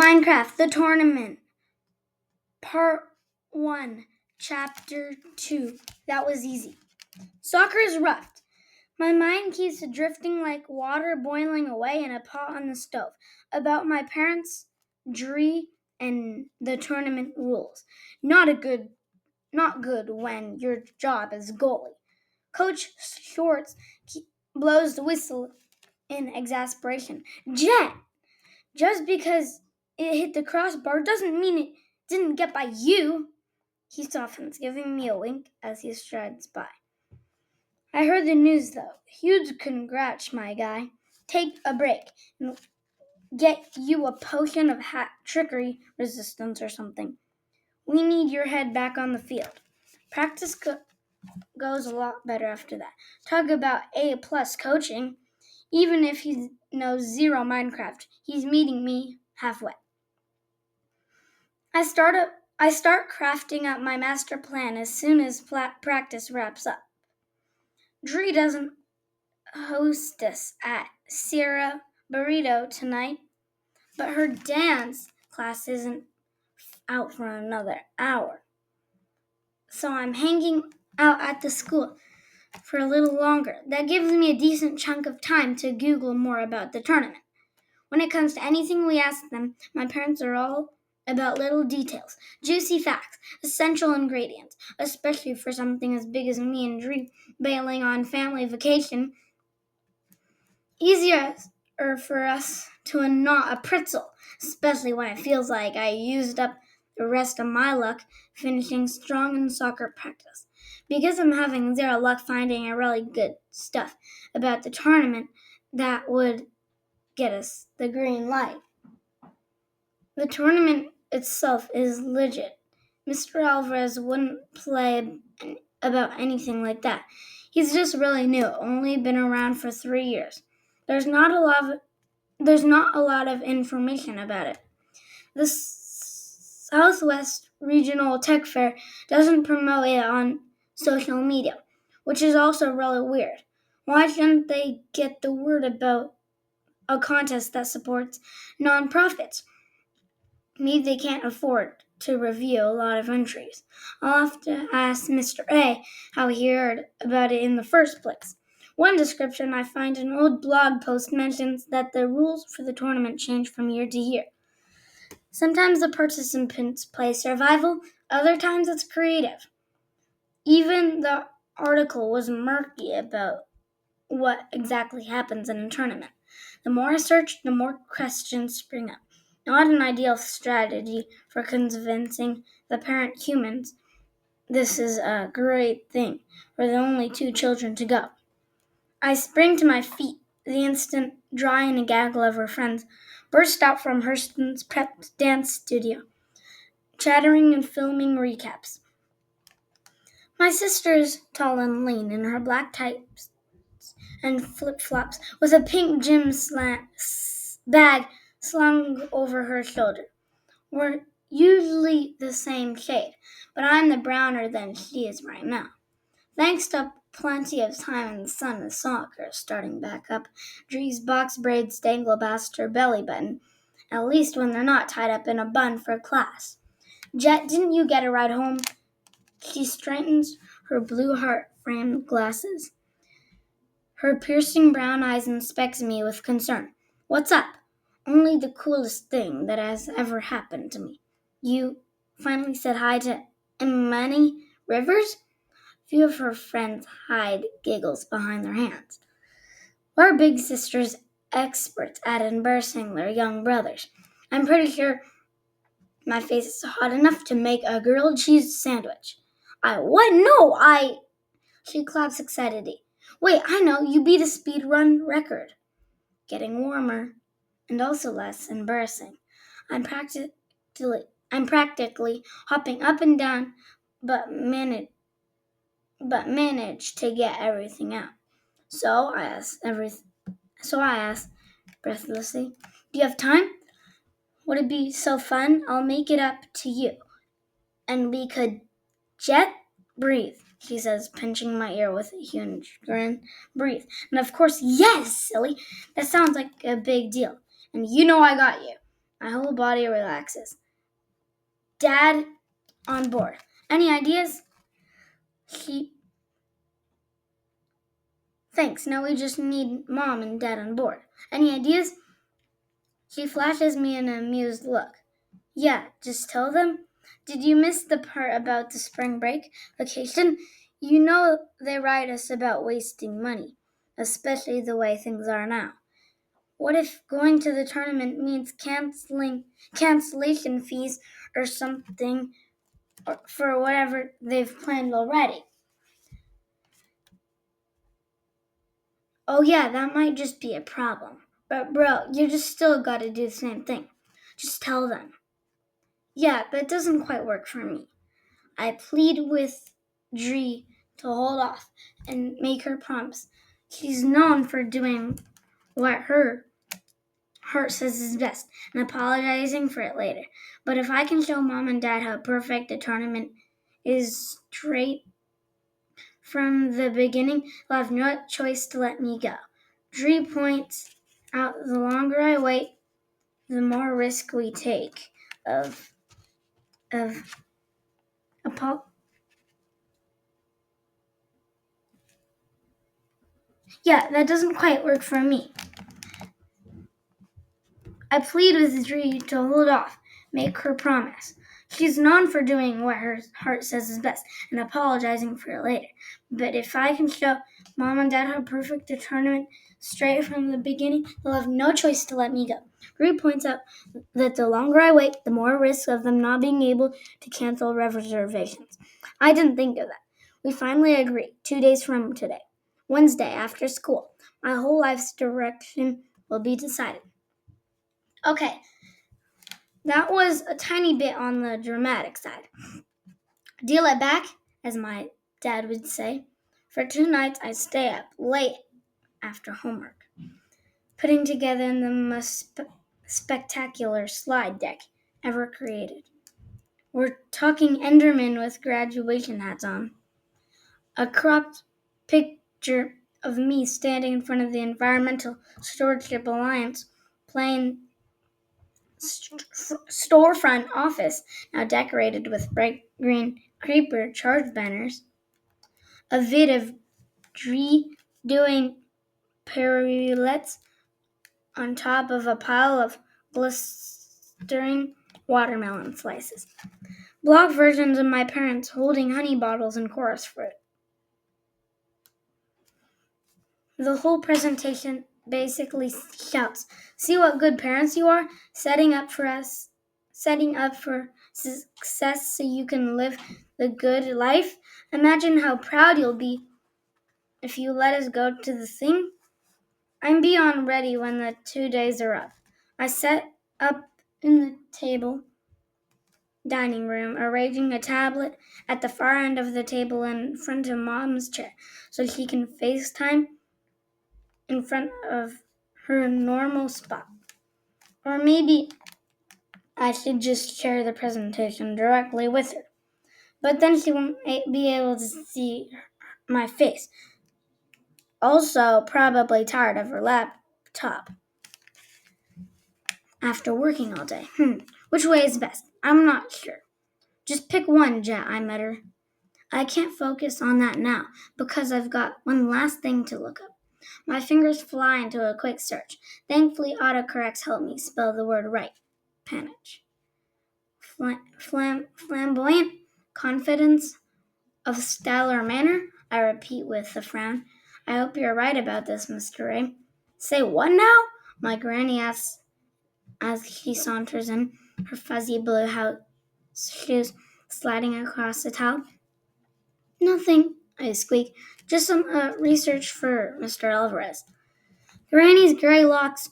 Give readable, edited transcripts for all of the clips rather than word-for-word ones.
Minecraft, the tournament, part 1, chapter 2. That was easy. Soccer is rough. My mind keeps drifting like water boiling away in a pot on the stove about my parents' Dree and the tournament rules. Not good when your job is goalie. Coach Shorts blows the whistle in exasperation. Jet, just because it hit the crossbar doesn't mean it didn't get by you. He softens, giving me a wink as he strides by. I heard the news, though. Huge congrats, my guy. Take a break and get you a potion of trickery resistance or something. We need your head back on the field. Practice goes a lot better after that. Talk about A+ coaching. Even if he knows zero Minecraft, he's meeting me halfway. I start crafting out my master plan as soon as practice wraps up. Dree doesn't host us at Sierra Burrito tonight, but her dance class isn't out for another hour. So I'm hanging out at the school for a little longer. That gives me a decent chunk of time to Google more about the tournament. When it comes to anything we ask them, my parents are all about little details, juicy facts, essential ingredients, especially for something as big as me and Dree bailing on family vacation. Easier for us to gnaw a pretzel, especially when it feels like I used up the rest of my luck finishing strong in soccer practice. Because I'm having zero luck finding a really good stuff about the tournament that would get us the green light. The tournament itself is legit. Mr. Alvarez wouldn't play about anything like that. He's just really new, only been around for 3 years. There's not a lot of information about it. The Southwest Regional Tech Fair doesn't promote it on social media, which is also really weird. Why shouldn't they get the word about a contest that supports nonprofits? Maybe they can't afford to review a lot of entries. I'll have to ask Mr. A how he heard about it in the first place. One description I find in an old blog post mentions that the rules for the tournament change from year to year. Sometimes the participants play survival, other times it's creative. Even the article was murky about what exactly happens in a tournament. The more I search, the more questions spring up. Not an ideal strategy for convincing the parent humans this is a great thing for the only 2 children to go. I spring to my feet the instant Dry and a gaggle of her friends burst out from Hurston's prep dance studio, chattering and filming recaps. My sister is tall and lean in her black tights and flip-flops with a pink gym bag slung over her shoulder. We're usually the same shade, but I'm the browner than she is right now. Thanks to plenty of time in the sun with soccer starting back up, Dree's box braids dangle past her belly button, at least when they're not tied up in a bun for class. Jet, didn't you get a ride home? She straightens her blue heart-framed glasses. Her piercing brown eyes inspects me with concern. What's up? Only the coolest thing that has ever happened to me. You finally said hi to Imani Rivers? Few of her friends hide giggles behind their hands. Our big sisters experts at embarrassing their young brothers. I'm pretty sure my face is hot enough to make a grilled cheese sandwich. What? No, She claps excitedly. Wait, I know, you beat a speed run record. Getting warmer, and also less embarrassing. I'm practically hopping up and down, but manage to get everything out. So I asked breathlessly, "Do you have time? Would it be so fun? I'll make it up to you, and we could jet breathe." She says, pinching my ear with a huge grin. Breathe. And of course, yes, silly. That sounds like a big deal. And you know I got you. My whole body relaxes. Dad on board. Any ideas? Thanks, now we just need Mom and Dad on board. Any ideas? She flashes me an amused look. Yeah, just tell them. Did you miss the part about the spring break vacation? You know they write us about wasting money, especially the way things are now. What if going to the tournament means cancellation fees or something for whatever they've planned already? Oh yeah, that might just be a problem. But bro, you just still gotta do the same thing. Just tell them. Yeah, that doesn't quite work for me. I plead with Dree to hold off and make her promise. She's known for doing what her heart says is best and apologizing for it later. But if I can show Mom and Dad how perfect the tournament is straight from the beginning, they'll have no choice to let me go. Dree points out the longer I wait, the more risk we take of yeah, that doesn't quite work for me. I plead with Dree to hold off, make her promise. She's known for doing what her heart says is best and apologizing for it later. But if I can show Mom and Dad how perfect the tournament straight from the beginning, they'll have no choice to let me go. Dree points out that the longer I wait, the more risk of them not being able to cancel reservations. I didn't think of that. We finally agree, 2 days from today. Wednesday after school. My whole life's direction will be decided. Okay, that was a tiny bit on the dramatic side. Deal it back, as my dad would say. For 2 nights, I stay up late after homework, putting together the most spectacular slide deck ever created. We're talking Enderman with graduation hats on. A cropped picture of me standing in front of the Environmental Stewardship Alliance playing storefront office, now decorated with bright green creeper charge banners. A vid of Dree doing pirouettes on top of a pile of glistering watermelon slices. Blog versions of my parents holding honey bottles and chorus fruit. The whole presentation basically shouts, "See what good parents you are, setting up for success so you can live the good life. Imagine how proud you'll be if you let us go to the thing." I'm beyond ready when the 2 days are up. I set up in the dining room, arranging a tablet at the far end of the table in front of Mom's chair so she can FaceTime in front of her normal spot. Or maybe I should just share the presentation directly with her. But then she won't be able to see my face. Also, probably tired of her laptop after working all day. Which way is best? I'm not sure. Just pick one, Jet, I mutter. I can't focus on that now because I've got one last thing to look up. My fingers fly into a quick search. Thankfully, autocorrects help me spell the word right. Panache. Flamboyant confidence of stellar manner, I repeat with a frown. I hope you're right about this, Mr. Ray. Say what now? My granny asks as she saunters in, her fuzzy blue house shoes sliding across the towel. Nothing, I squeak. Just some research for Mr. Alvarez. Granny's gray locks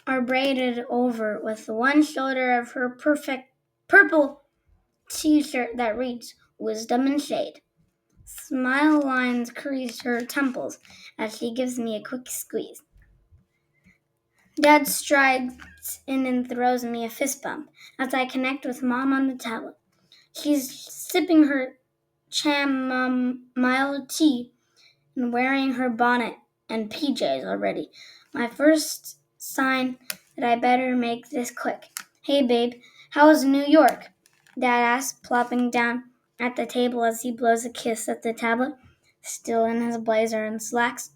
are braided over with one shoulder of her perfect purple t-shirt that reads Wisdom and Shade. Smile lines crease her temples as she gives me a quick squeeze. Dad strides in and throws me a fist bump as I connect with Mom on the tablet. She's sipping her chamomile tea and wearing her bonnet and PJs already. My first sign that I better make this quick. Hey, babe, how is New York? Dad asked, plopping down at the table as he blows a kiss at the tablet, still in his blazer and slacks.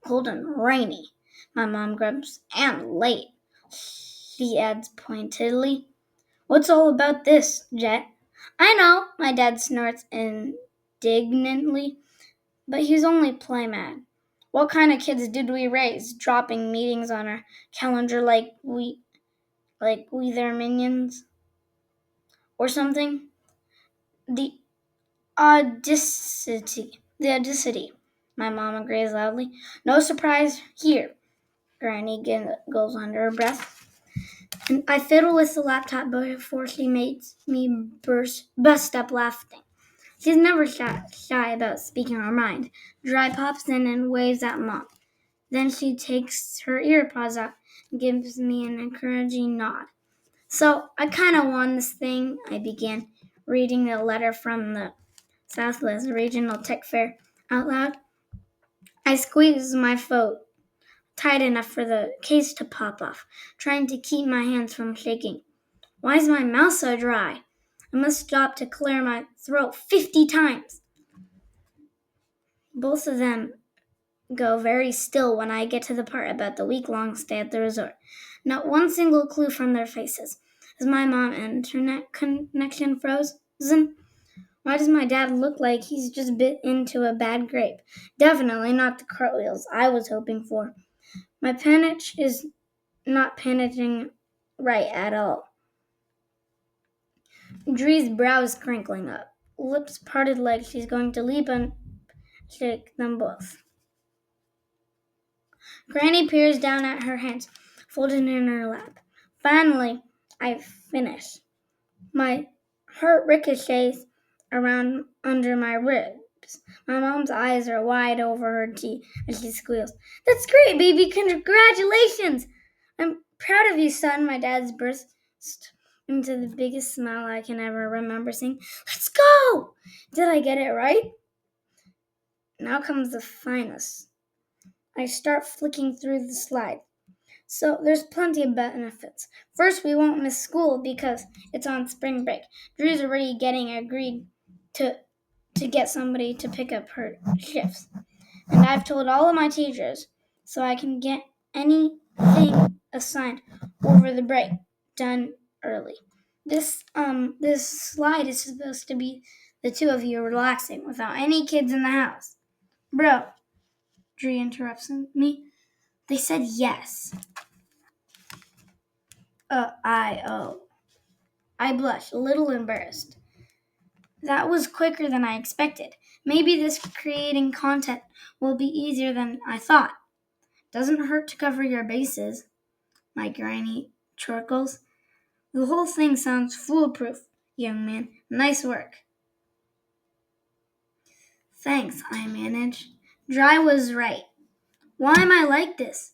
Cold and rainy, my mom grumps, and late, he adds pointedly. What's all about this, Jet? I know, my dad snorts indignantly, but he's only play mad. What kind of kids did we raise, dropping meetings on our calendar like we their minions or something? The the audacity. My mom agrees loudly. No surprise here. Granny goes under her breath. And I fiddle with the laptop before she makes me bust up laughing. She's never shy about speaking her mind. Dry pops in and waves at Mom. Then she takes her earpods out and gives me an encouraging nod. So I kind of won this thing, I began, reading the letter from the Southwest Regional Tech Fair out loud. I squeezed my foot tight enough for the case to pop off, trying to keep my hands from shaking. Why is my mouth so dry? I must stop to clear my throat 50 times. Both of them go very still when I get to the part about the week-long stay at the resort. Not one single clue from their faces. Is my mom internet connection frozen? Why does my dad look like he's just bit into a bad grape? Definitely not the cartwheels I was hoping for. My panic is not panicking right at all. Dree's brows crinkling up, lips parted like she's going to leap and shake them both. Granny peers down at her hands, folded in her lap. Finally, I finish. My heart ricochets around under my ribs. My mom's eyes are wide over her teeth as she squeals. That's great, baby! Congratulations! I'm proud of you, son, my dad's burst into the biggest smile I can ever remember seeing. Let's go! Did I get it right? Now comes the finest. I start flicking through the slide. So there's plenty of benefits. First, we won't miss school because it's on spring break. Drew's already getting agreed to get somebody to pick up her shifts. And I've told all of my teachers so I can get anything assigned over the break done early. This slide is supposed to be the two of you relaxing without any kids in the house. Bro, Drew interrupts me. They said yes. I blush, a little embarrassed. That was quicker than I expected. Maybe this creating content will be easier than I thought. Doesn't hurt to cover your bases, my granny chortles. The whole thing sounds foolproof, young man. Nice work. Thanks, I managed. Dry was right. Why am I like this?